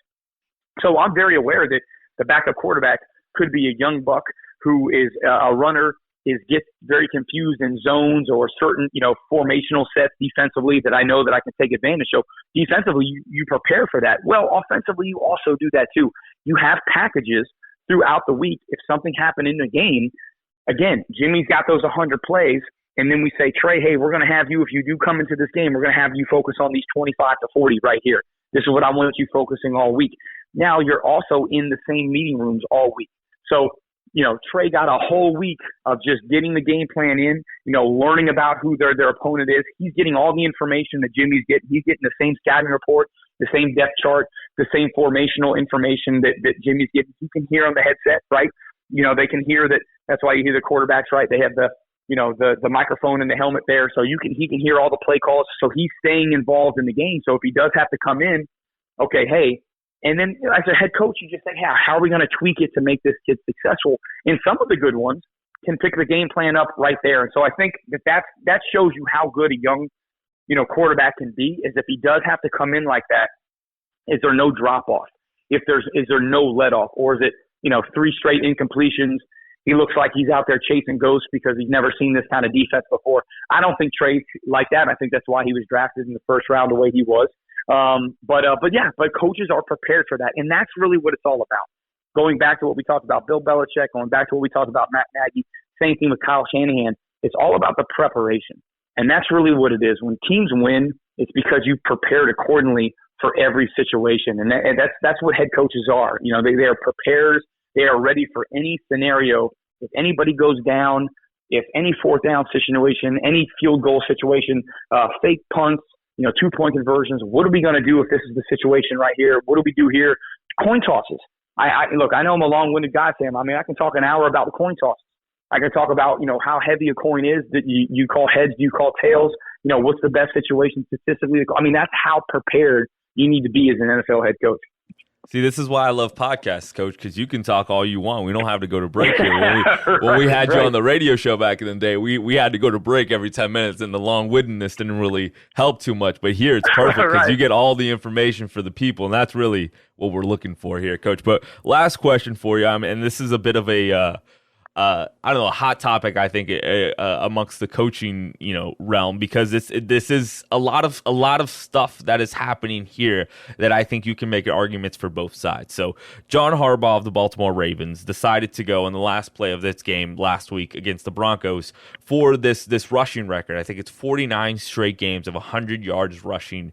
So I'm very aware that the backup quarterback could be a young buck who is a runner, gets very confused in zones or certain, formational sets defensively that I know that I can take advantage of. Defensively, you prepare for that. Well, offensively, you also do that too. You have packages throughout the week. If something happened in the game, again, Jimmy's got those 100 plays, and then we say, Trey, hey, we're going to have you, if you do come into this game, we're going to have you focus on these 25 to 40 right here. This is what I want you focusing all week. Now you're also in the same meeting rooms all week. So, Trey got a whole week of just getting the game plan in, learning about who their opponent is. He's getting all the information that Jimmy's getting. He's getting the same scouting report, the same depth chart, the same formational information that Jimmy's getting. He can hear on the headset, right? They can hear that. That's why you hear the quarterbacks, right? They have the microphone in the helmet there. So he can hear all the play calls. So he's staying involved in the game. So if he does have to come in, okay, hey, and then as a head coach, you just think, how are we going to tweak it to make this kid successful? And some of the good ones can pick the game plan up right there. And so I think that shows you how good a young, quarterback can be, is if he does have to come in like that, is there no drop off? Is there no let off? Or is it, 3 straight incompletions? He looks like he's out there chasing ghosts because he's never seen this kind of defense before. I don't think Trey's like that. I think that's why he was drafted in the first round the way he was. But coaches are prepared for that. And that's really what it's all about. Going back to what we talked about Bill Belichick, going back to what we talked about Matt Nagy, same thing with Kyle Shanahan. It's all about the preparation. And that's really what it is. When teams win, it's because you prepared accordingly for every situation. And that's what head coaches are. They are prepared. They are ready for any scenario. If anybody goes down, if any fourth down situation, any field goal situation, fake punts, 2-point conversions, what are we going to do if this is the situation right here? What do we do here? Coin tosses. Look, I know I'm a long-winded guy, Sam. I mean, I can talk an hour about the coin tosses. I can talk about, how heavy a coin is that you call heads, do you call tails? What's the best situation statistically? I mean, that's how prepared you need to be as an NFL head coach. See, this is why I love podcasts, Coach, because you can talk all you want. We don't have to go to break here. When we had you on the radio show back in the day, we had to go to break every 10 minutes, and the long-windedness didn't really help too much. But here it's perfect because you get all the information for the people, and that's really what we're looking for here, Coach. But last question for you, and this is a bit of a a hot topic, I think, amongst the coaching, realm, because this is a lot of stuff that is happening here that I think you can make arguments for both sides. So John Harbaugh of the Baltimore Ravens decided to go in the last play of this game last week against the Broncos for this rushing record. I think it's 49 straight games of 100 yards rushing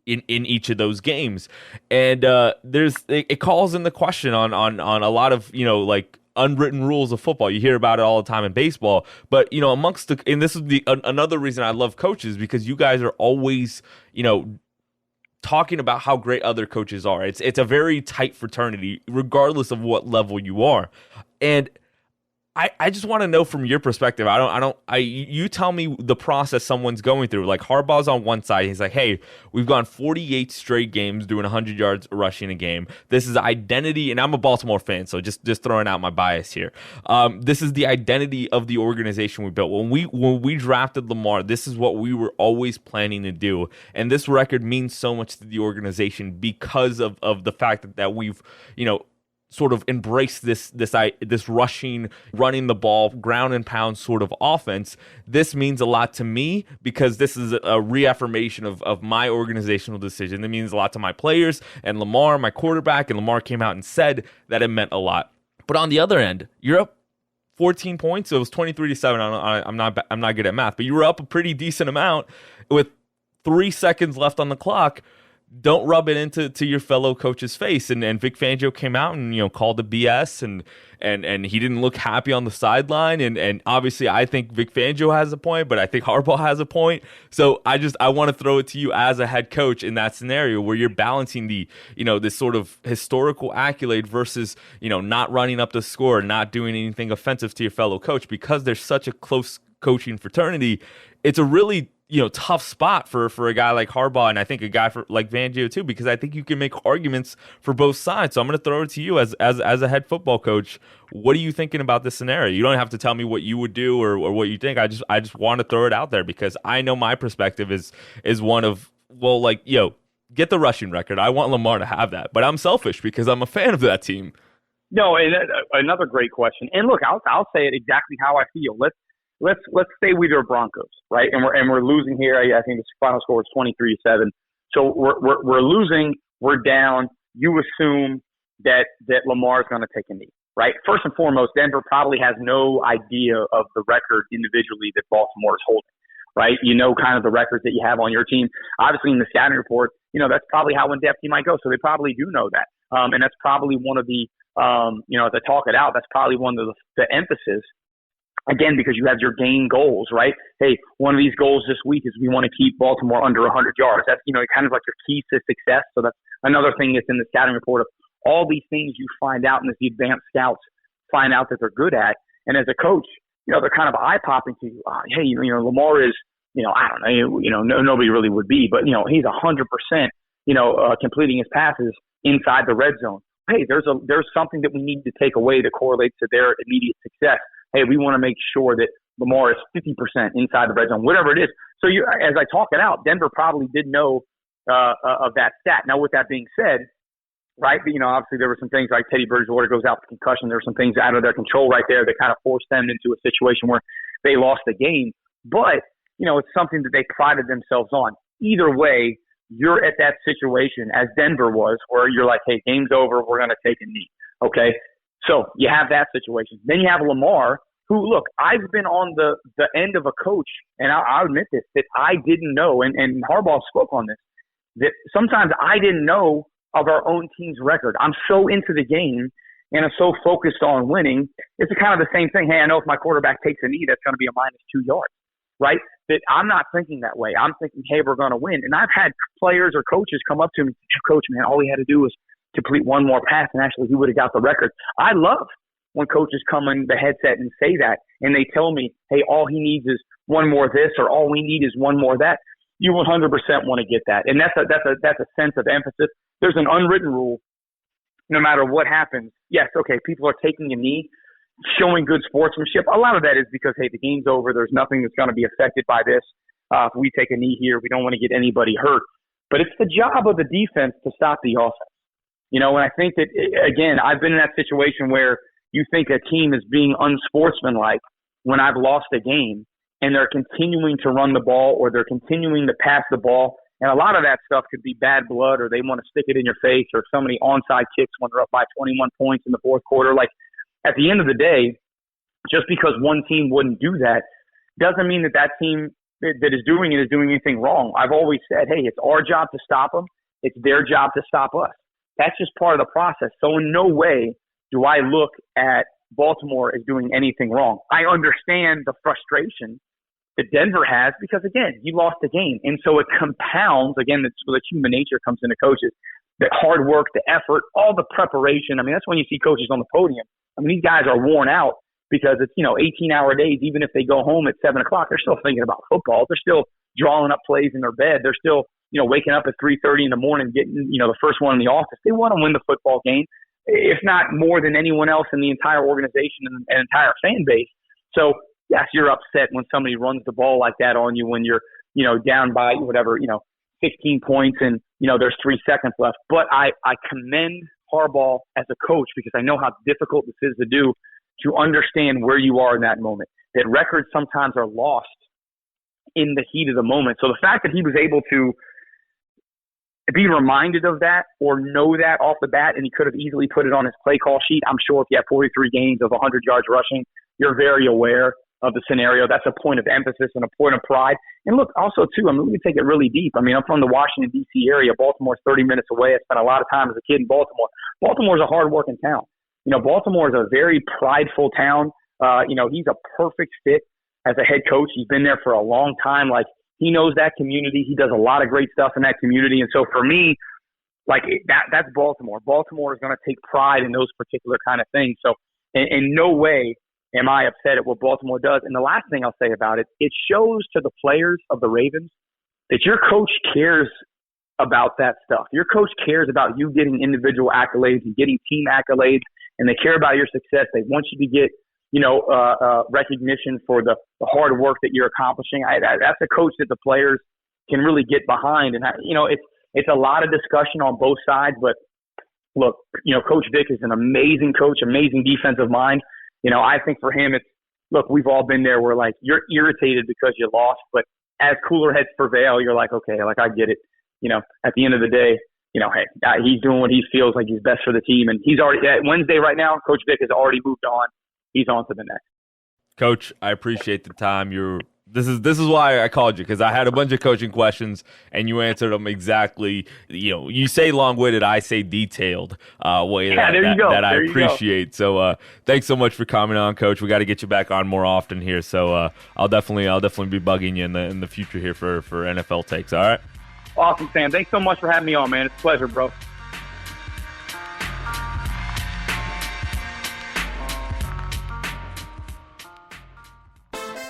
in each of those games. And it calls in the question on a lot of, unwritten rules of football. You hear about it all the time in baseball, but and this is another reason I love coaches, because you guys are always, talking about how great other coaches are. It's a very tight fraternity, regardless of what level you are. And I just want to know from your perspective. You tell me the process someone's going through. Like Harbaugh's on one side. He's like, hey, we've gone 48 straight games doing 100 yards rushing a game. This is identity. And I'm a Baltimore fan, so just throwing out my bias here. This is the identity of the organization we built. When we drafted Lamar, this is what we were always planning to do. And this record means so much to the organization because of the fact that we've, sort of embrace this rushing, running the ball, ground and pound sort of offense. This means a lot to me because this is a reaffirmation of my organizational decision. It means a lot to my players and Lamar, my quarterback, and Lamar came out and said that it meant a lot. But on the other end, you're up 14 points. So it was 23-7. I'm not good at math, but you were up a pretty decent amount with 3 seconds left on the clock. don't rub it into your fellow coach's face. And Vic Fangio came out and, called the BS and he didn't look happy on the sideline. And obviously I think Vic Fangio has a point, but I think Harbaugh has a point. So I want to throw it to you as a head coach in that scenario where you're balancing the, this sort of historical accolade versus, not running up the score, not doing anything offensive to your fellow coach, because there's such a close coaching fraternity. It's a really tough spot for a guy like Harbaugh, and I think a guy like Fangio too, because I think you can make arguments for both sides. So I'm going to throw it to you as a head football coach. What are you thinking about this scenario? You don't have to tell me what you would do or what you think. I just want to throw it out there because I know my perspective is one of, get the rushing record. I want Lamar to have that, but I'm selfish because I'm a fan of that team. No, and another great question. And look, I'll say it exactly how I feel. Let's say we are Broncos, right? And we're losing here. I think the final score is 23-7. So we're losing. We're down. You assume that Lamar is going to take a knee, right? First and foremost, Denver probably has no idea of the record individually that Baltimore is holding, right? Kind of the records that you have on your team. Obviously, in the scouting report, that's probably how in depth you might go. So they probably do know that, and that's probably one of the as I talk it out, that's probably one of the emphasis. Again, because you have your game goals, right? Hey, one of these goals this week is we want to keep Baltimore under 100 yards. That's, kind of like your keys to success. So that's another thing that's in the scouting report of all these things you find out and as the advanced scouts find out that they're good at. And as a coach, they're kind of eye-popping to you. Hey, Lamar is, I don't know, nobody really would be, but, he's 100%, completing his passes inside the red zone. Hey, there's something that we need to take away that correlates to their immediate success. Hey, we want to make sure that Lamar is 50% inside the red zone, whatever it is. So as I talk it out, Denver probably did know of that stat. Now, with that being said, right, obviously there were some things like Teddy Bridgewater goes out with concussion. There were some things out of their control right there that kind of forced them into a situation where they lost the game. But, it's something that they prided themselves on. Either way, you're at that situation, as Denver was, where you're like, hey, game's over, we're going to take a knee, okay? So you have that situation. Then you have Lamar, who, look, I've been on the end of a coach, and I'll admit this, that I didn't know, and Harbaugh spoke on this, that sometimes I didn't know of our own team's record. I'm so into the game, and I'm so focused on winning. It's kind of the same thing. Hey, I know if my quarterback takes a knee, that's going to be a -2 yards, right? That I'm not thinking that way. I'm thinking, hey, we're going to win. And I've had players or coaches come up to me, Coach, man, all he had to do was complete one more pass, and actually he would have got the record. I love when coaches come in the headset and say that, and they tell me, hey, all he needs is one more this, or all we need is one more that. You 100% want to get that. And that's a sense of emphasis. There's an unwritten rule, no matter what happens. Yes, okay, people are taking a knee, showing good sportsmanship. A lot of that is because, hey, the game's over. There's nothing that's going to be affected by this. If we take a knee here, we don't want to get anybody hurt. But it's the job of the defense to stop the offense. And I think that, again, I've been in that situation where you think a team is being unsportsmanlike when I've lost a game and they're continuing to run the ball or they're continuing to pass the ball. And a lot of that stuff could be bad blood, or they want to stick it in your face, or somebody onside kicks when they're up by 21 points in the fourth quarter. Like, at the end of the day, just because one team wouldn't do that doesn't mean that team that is doing it is doing anything wrong. I've always said, hey, it's our job to stop them. It's their job to stop us. That's just part of the process. So in no way do I look at Baltimore as doing anything wrong. I understand the frustration that Denver has because, again, you lost the game. And so it compounds, again, that's where the human nature comes into coaches, the hard work, the effort, all the preparation. I mean, that's when you see coaches on the podium. I mean, these guys are worn out because it's, 18-hour days. Even if they go home at 7 o'clock, they're still thinking about football. They're still drawing up plays in their bed. They're still, waking up at 3:30 in the morning, getting, the first one in the office. They want to win the football game, if not more than anyone else in the entire organization and entire fan base. So, yes, you're upset when somebody runs the ball like that on you when you're, down by 16 points and, there's 3 seconds left. But I commend Harbaugh as a coach because I know how difficult this is to do, to understand where you are in that moment, that records sometimes are lost in the heat of the moment. So the fact that he was able to be reminded of that or know that off the bat, and he could have easily put it on his play call sheet. I'm sure if you have 43 games of 100 yards rushing, you're very aware of the scenario. That's a point of emphasis and a point of pride. And look, also too, I mean, we can take it really deep. I mean, I'm from the Washington, D.C. area. Baltimore's 30 minutes away. I spent a lot of time as a kid in Baltimore. Baltimore's a hard-working town. You know, Baltimore is a very prideful town. You know, he's a perfect fit as a head coach. He's been there for a long time. Like, he knows that community. He does a lot of great stuff in that community. And so for me, like, that's Baltimore. Baltimore is going to take pride in those particular kind of things. So in no way am I upset at what Baltimore does. And the last thing I'll say about it, it shows to the players of the Ravens that your coach cares about that stuff. Your coach cares about you getting individual accolades and getting team accolades, and they care about your success. They want you to get, you know, recognition for the hard work that you're accomplishing. That's a coach that the players can really get behind. And, you know, it's a lot of discussion on both sides, but look, you know, Coach Vic is an amazing coach, amazing defensive mind. You know, I think for him, look, we've all been there where, like, you're irritated because you lost, but as cooler heads prevail, you're like, okay, like, I get it. You know, at the end of the day, you know, hey, he's doing what he feels like he's best for the team. And he's already, at Wednesday right now, Coach Vic has already moved on. He's on to the next. Coach, I appreciate the time. This is why I called you, because I had a bunch of coaching questions and you answered them exactly. You know, you say long-witted, I say detailed way that I appreciate. So thanks so much for coming on, Coach. We got to get you back on more often here. So I'll definitely be bugging you in the future here for NFL takes. All right. Awesome, Sam. Thanks so much for having me on, man. It's a pleasure, bro.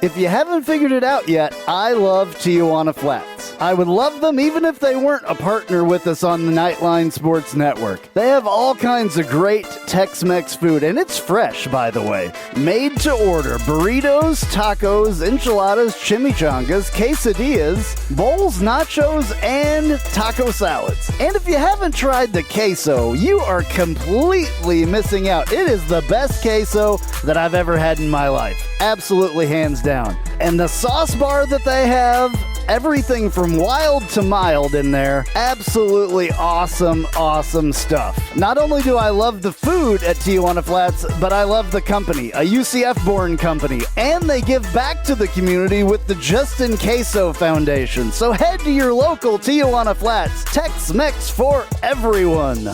If you haven't figured it out yet, I love Tijuana Flats. I would love them even if they weren't a partner with us on the Knightline Sports Network. They have all kinds of great Tex-Mex food, and it's fresh, by the way. Made to order burritos, tacos, enchiladas, chimichangas, quesadillas, bowls, nachos, and taco salads. And if you haven't tried the queso, you are completely missing out. It is the best queso that I've ever had in my life. Absolutely hands down. And the sauce bar that they have, everything from wild to mild in there. Absolutely awesome, awesome stuff. Not only do I love the food at Tijuana Flats, but I love the company, a UCF-born company. And they give back to the community with the Justin Queso Foundation. So head to your local Tijuana Flats. Tex-Mex for everyone.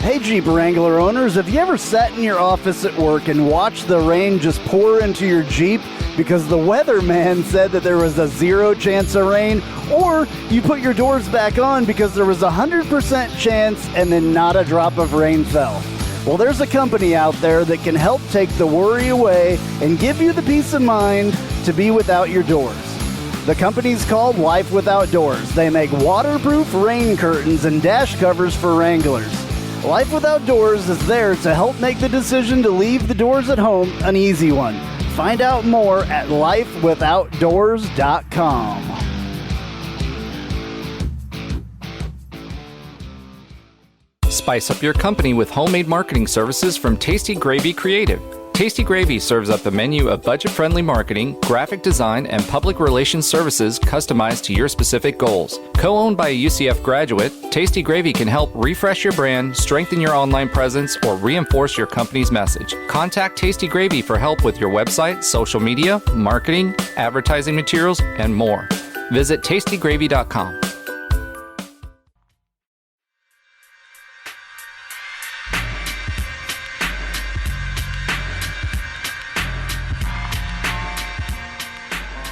Hey Jeep Wrangler owners, have you ever sat in your office at work and watched the rain just pour into your Jeep because the weatherman said that there was a 0 chance of rain? Or you put your doors back on because there was a 100% chance and then not a drop of rain fell? Well, there's a company out there that can help take the worry away and give you the peace of mind to be without your doors. The company's called Life Without Doors. They make waterproof rain curtains and dash covers for Wranglers. Life Without Doors is there to help make the decision to leave the doors at home an easy one. Find out more at lifewithoutdoors.com. Spice up your company with homemade marketing services from Tasty Gravy Creative. Tasty Gravy serves up a menu of budget-friendly marketing, graphic design, and public relations services customized to your specific goals. Co-owned by a UCF graduate, Tasty Gravy can help refresh your brand, strengthen your online presence, or reinforce your company's message. Contact Tasty Gravy for help with your website, social media, marketing, advertising materials, and more. Visit tastygravy.com.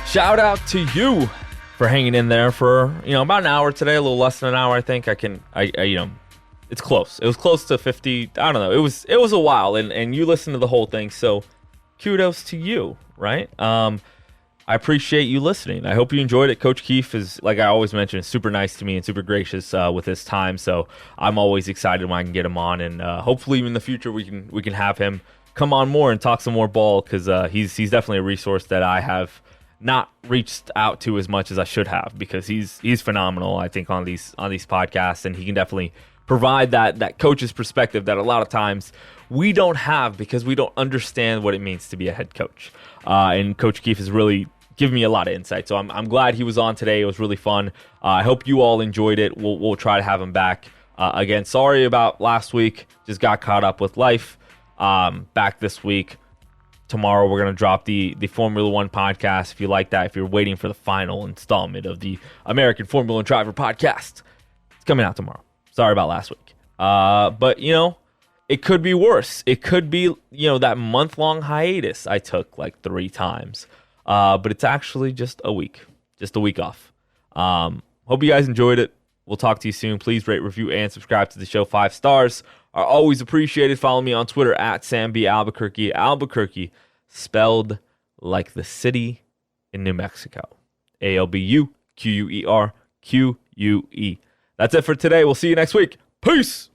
Shout out to you for hanging in there for, about an hour today, a little less than an hour. I think it's close. It was close to 50. I don't know. It was a while and you listened to the whole thing. So kudos to you, right? I appreciate you listening. I hope you enjoyed it. Coach Keefe is, like I always mention, super nice to me and super gracious with his time. So I'm always excited when I can get him on, and hopefully in the future we can have him come on more and talk some more ball, because he's definitely a resource that I have not reached out to as much as I should have, because he's phenomenal, I think, on these podcasts, and he can definitely provide that coach's perspective that a lot of times we don't have because we don't understand what it means to be a head coach. And Coach Keefe has really given me a lot of insight. So I'm glad he was on today. It was really fun. I hope you all enjoyed it. We'll try to have him back Again, sorry about last week. Just got caught up with life. Back this week. Tomorrow we're going to drop the Formula One podcast. If you like that, if you're waiting for the final installment of the American Formula Driver podcast, it's coming out tomorrow. Sorry about last week. But, it could be worse. It could be, that month-long hiatus I took like 3 times. But it's actually just a week off. Hope you guys enjoyed it. We'll talk to you soon. Please rate, review, and subscribe to the show. 5 stars are always appreciated. Follow me on Twitter at SamBAlbuquerque. Albuquerque spelled like the city in New Mexico. ALBUQUERQUE. That's it for today. We'll see you next week. Peace.